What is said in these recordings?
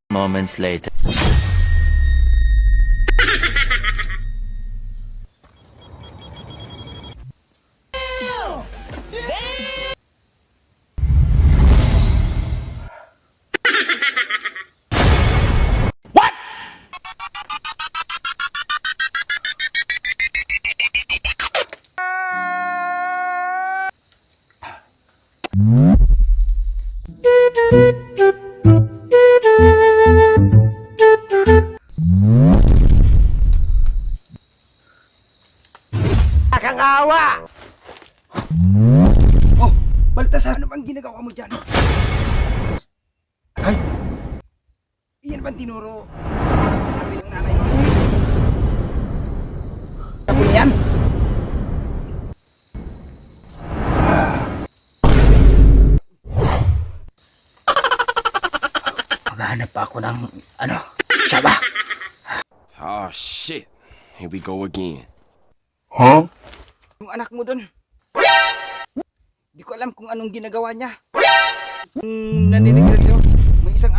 Moments later. Nakakawa! Oh, Baltasar, ano bang ginagawa mo dyan? Ay! Iyan bang tinuro namin ng nanay mo? Ako na yan? Maghahanap pa ako ng, saba. Oh shit. Here we go again. Yung anak mo dun. Di ko alam kung anong ginagawa niya. Naninigrilyo. May isang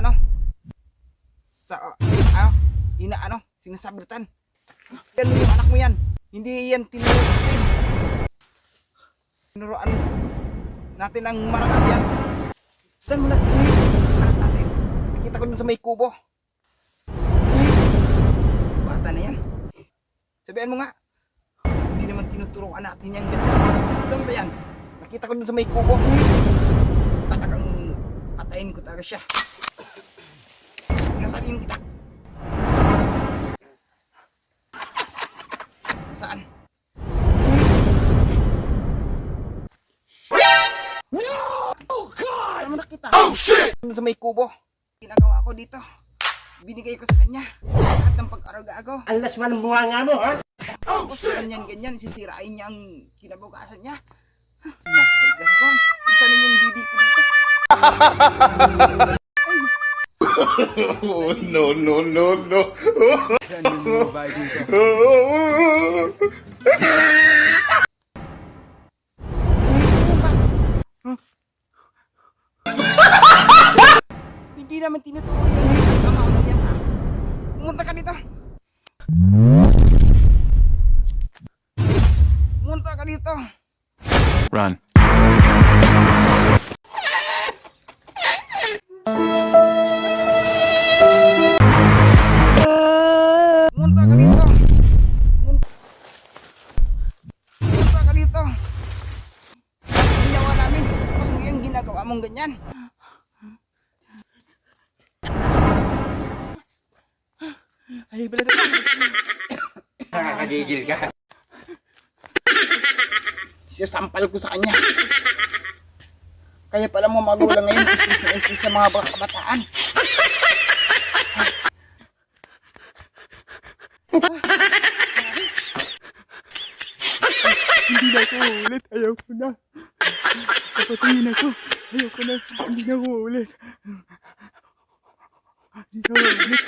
sinasabritan. Ganun yung anak mo yan. Hindi yan tinuro natin. Tinuroan natin ang marangal yan. Saan mo anak natin? Nakita ko dun sa may kubo. Bata na yan. Sabihan mo nga. Hindi naman tinuturuan natin yung ganda. Saan ba yan? Nakita ko dun sa may kubo. Talagang patayin ko talaga siya. Nasaan yung itak? Saan? No! Oh God! Saan mo nakita? Oh shit! Dun sa may kubo. Ginagawa ko dito. Binigay ko sa kanya. Lahat ng pag-araga-agaw. Alas man ang bunga nga mo, ha? Tapos ganyan, sisirain niya ang kinabukasan niya. Nasaigas ko. Saan yung bibi ko dito? Oh, no. Saan yung bibay dito? Hindi naman tinuturo yung ama mo yan, ha? Pumunta ka dito. Pumunta ka dito. Run. Pumunta ka dito. Pumunta ka dito. Ginawa namin. Tapos ngayon ginagawa mong ganyan. Ay, bala na. Nakakagigil ka. Sasampal ko sa kanya. Kaya pala mo magulang ngayon is sa mga kabataan. Hindi na ako ulit. Ayaw ko na. Papatayin ako. Ayaw ko na. Hindi na ako ulit. Hindi na ako ulit.